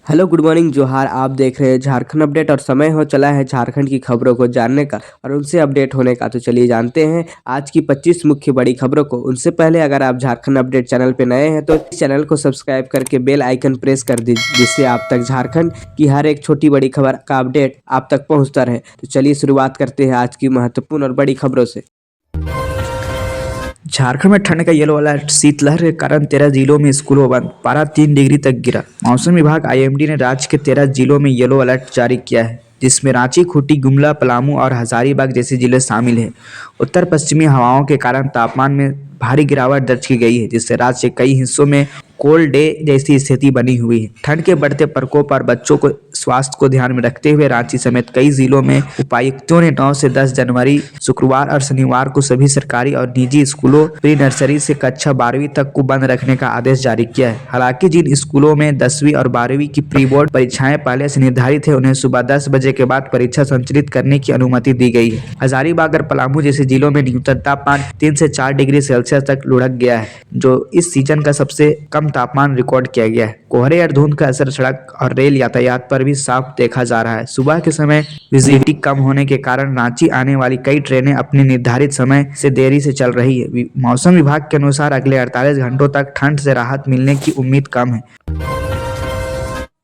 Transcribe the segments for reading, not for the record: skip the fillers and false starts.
Hello good morning जोहार। आप देख रहे हैं झारखंड अपडेट और समय हो चला है झारखंड की खबरों को जानने का और उनसे अपडेट होने का। तो चलिए जानते हैं आज की 25 मुख्य बड़ी खबरों को। उनसे पहले अगर आप झारखंड अपडेट चैनल पे नए हैं तो इस चैनल को सब्सक्राइब करके बेल आइकन प्रेस कर दीजिए, जिससे आप तक झारखंड की हर एक छोटी बड़ी खबर का अपडेट आप तक पहुँचता रहे। तो चलिए शुरुआत करते हैं आज की महत्वपूर्ण और बड़ी खबरों से। झारखंड में ठंड का येलो अलर्ट। शीतलहर के कारण 13 जिलों में स्कूलों बंद। पारा 3 डिग्री तक गिरा। मौसम विभाग आईएमडी ने राज्य के 13 जिलों में येलो अलर्ट जारी किया है, जिसमें रांची, खूंटी, गुमला, पलामू और हजारीबाग जैसे जिले शामिल हैं। उत्तर पश्चिमी हवाओं के कारण तापमान में भारी गिरावट दर्ज की गई है, जिससे राज्य के कई हिस्सों में कोल्ड डे जैसी स्थिति बनी हुई है। ठंड के बढ़ते प्रकोप और बच्चों को स्वास्थ्य को ध्यान में रखते हुए रांची समेत कई जिलों में उपायुक्तों ने 9 से 10 जनवरी शुक्रवार और शनिवार को सभी सरकारी और निजी स्कूलों प्री नर्सरी से कक्षा 12वीं तक को बंद रखने का आदेश जारी किया है। हालांकि जिन स्कूलों में 10वीं और 12वीं की प्री बोर्ड परीक्षाएं पहले से निर्धारित है, उन्हें सुबह 10 बजे के बाद परीक्षा संचालित करने की अनुमति दी गई है। हजारीबाग और पलामू जैसे जिलों में न्यूनतम तापमान 3 से 4 डिग्री सेल्सियस तक लुढ़क गया है, जो इस सीजन का सबसे कम तापमान रिकॉर्ड किया गया है। कोहरे और धुंध का असर सड़क और रेल यातायात पर भी साफ देखा जा रहा है। सुबह के समय विजिबिलिटी कम होने के कारण रांची आने वाली कई ट्रेनें अपने निर्धारित समय से देरी से चल रही है। मौसम विभाग के अनुसार अगले 48 घंटों तक ठंड से राहत मिलने की उम्मीद कम है।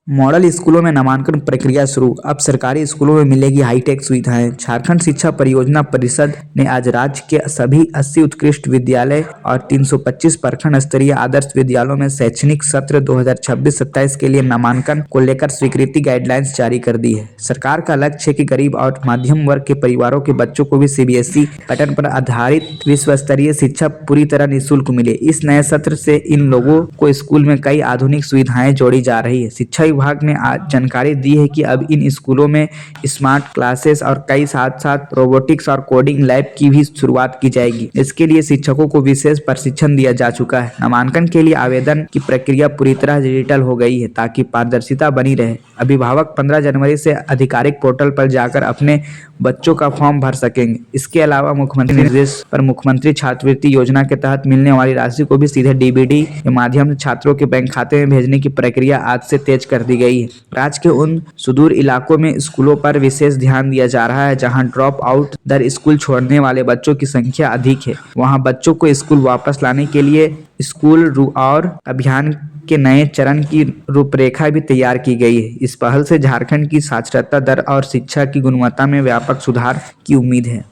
मॉडल स्कूलों में नामांकन प्रक्रिया शुरू। अब सरकारी स्कूलों में मिलेगी हाईटेक सुविधाएं। झारखंड शिक्षा परियोजना परिषद ने आज राज्य के सभी 80 उत्कृष्ट विद्यालय और 325 प्रखंड स्तरीय आदर्श विद्यालयों में शैक्षणिक सत्र 2026-27 के लिए नामांकन को लेकर स्वीकृति गाइडलाइंस जारी कर दी है। सरकार का लक्ष्य है कि गरीब और मध्यम वर्ग के परिवारों के बच्चों को भी सीबीएसई पैटर्न पर आधारित विश्व स्तरीय शिक्षा पूरी तरह निःशुल्क मिले। इस नए सत्र से इन लोगों को स्कूल में कई आधुनिक सुविधाएं जोड़ी जा रही है। शिक्षा विभाग ने आज जानकारी दी है कि अब इन स्कूलों में स्मार्ट क्लासेस और कई साथ साथ रोबोटिक्स और कोडिंग लैब की भी शुरुआत की जाएगी। इसके लिए शिक्षकों को विशेष प्रशिक्षण दिया जा चुका है। नामांकन के लिए आवेदन की प्रक्रिया पूरी तरह डिजिटल हो गई है, ताकि पारदर्शिता बनी रहे। अभिभावक 15 जनवरी से आधिकारिक पोर्टल पर जाकर अपने बच्चों का फॉर्म भर सकेंगे। इसके अलावा मुख्यमंत्री निर्देश पर मुख्यमंत्री छात्रवृत्ति योजना के तहत मिलने वाली राशि को भी सीधे डीबीडी के माध्यम से छात्रों के बैंक खाते में भेजने की प्रक्रिया आज से तेज कर दी गई है। राज्य के उन सुदूर इलाकों में स्कूलों पर विशेष ध्यान दिया जा रहा है जहां ड्रॉप आउट दर स्कूल छोड़ने वाले बच्चों की संख्या अधिक है। वहां बच्चों को स्कूल वापस लाने के लिए स्कूल और अभियान के नए चरण की रूपरेखा भी तैयार की गई है। इस पहल से झारखंड की साक्षरता दर और शिक्षा की गुणवत्ता में व्यापक सुधार की उम्मीद है।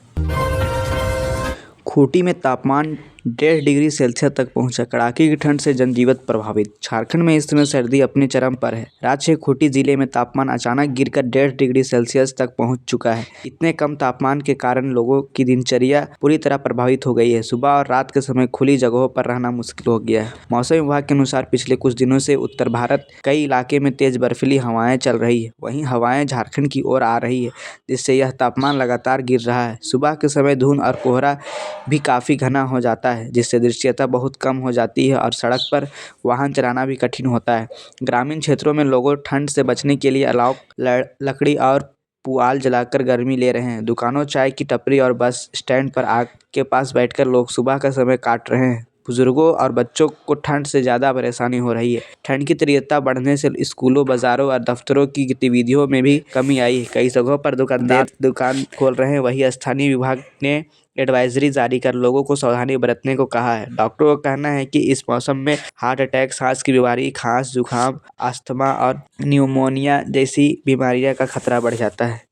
खूंटी में तापमान 1.5 डिग्री सेल्सियस तक पहुंचा। कड़ाके की ठंड से जनजीवन प्रभावित। झारखंड में इस समय सर्दी अपने चरम पर है। राज्य के खूंटी जिले में तापमान अचानक गिरकर 1.5 डिग्री सेल्सियस तक पहुंच चुका है। इतने कम तापमान के कारण लोगों की दिनचर्या पूरी तरह प्रभावित हो गई है। सुबह और रात के समय खुली जगहों पर रहना मुश्किल हो गया है। मौसम विभाग के अनुसार पिछले कुछ दिनों से उत्तर भारत कई इलाके में तेज बर्फीली हवाएं चल रही है। वहीं हवाएं झारखंड की ओर आ रही है, जिससे यह तापमान लगातार गिर रहा है। सुबह के समय धुंध और कोहरा भी काफी घना हो जाता है, जिससे दृश्यता बहुत कम हो जाती है और सड़क पर वाहन चलाना भी कठिन होता है। ग्रामीण क्षेत्रों में लोगों ठंड से बचने के लिए अलाव लकड़ी और पुआल जलाकर गर्मी ले रहे हैं। दुकानों, चाय की टपरी और बस स्टैंड पर आग के पास बैठकर लोग सुबह का समय काट रहे हैं। बुजुर्गों और बच्चों को ठंड से ज़्यादा परेशानी हो रही है। ठंड की तीव्रता बढ़ने से स्कूलों, बाजारों और दफ्तरों की गतिविधियों में भी कमी आई है। कई जगहों पर दुकानदार दुकान खोल रहे हैं। वहीं स्थानीय विभाग ने एडवाइजरी जारी कर लोगों को सावधानी बरतने को कहा है। डॉक्टरों का कहना है कि इस मौसम में हार्ट अटैक, सांस की बीमारी, खांस, जुकाम, अस्थमा और न्यूमोनिया जैसी बीमारियों का खतरा बढ़ जाता है।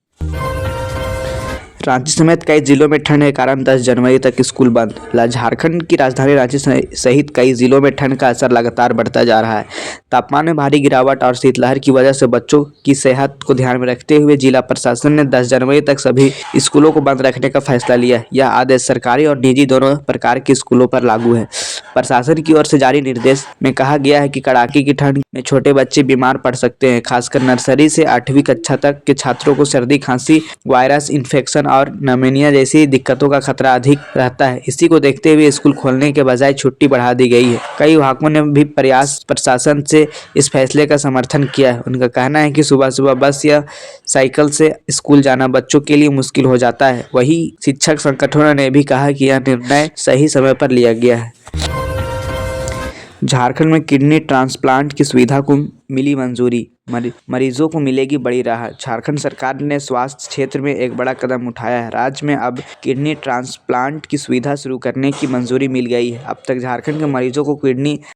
रांची समेत कई जिलों में ठंड के कारण 10 जनवरी तक स्कूल बंद। झारखंड की राजधानी रांची सहित कई जिलों में ठंड का असर लगातार बढ़ता जा रहा है। तापमान में भारी गिरावट और शीतलहर की वजह से बच्चों की सेहत को ध्यान में रखते हुए जिला प्रशासन ने 10 जनवरी तक सभी स्कूलों को बंद रखने का फैसला लिया। यह आदेश सरकारी और निजी दोनों प्रकार के स्कूलों पर लागू है। प्रशासन की ओर से जारी निर्देश में कहा गया है कि कड़ाके की ठंड में छोटे बच्चे बीमार पड़ सकते हैं। खासकर नर्सरी से 8वीं कक्षा तक के छात्रों को सर्दी, खांसी, वायरस इन्फेक्शन और निमोनिया जैसी दिक्कतों का खतरा अधिक रहता है। इसी को देखते हुए स्कूल खोलने के बजाय छुट्टी बढ़ा दी गई है। कई विभागों ने भी प्रशासन से इस फैसले का समर्थन किया है। उनका कहना है कि सुबह सुबह बस या साइकिल से स्कूल जाना बच्चों के लिए मुश्किल हो जाता है। वहीं शिक्षक संगठनों ने भी कहा कि यह निर्णय सही समय पर लिया गया है। झारखंड में किडनी ट्रांसप्लांट की सुविधा को मिली मंजूरी। मरीजों को मिलेगी बड़ी राहत। झारखंड सरकार ने स्वास्थ्य क्षेत्र में एक बड़ा कदम उठाया है। राज्य में अब किडनी ट्रांसप्लांट की सुविधा शुरू करने की मंजूरी मिल गई है। अब तक झारखंड के मरीजों को किडनी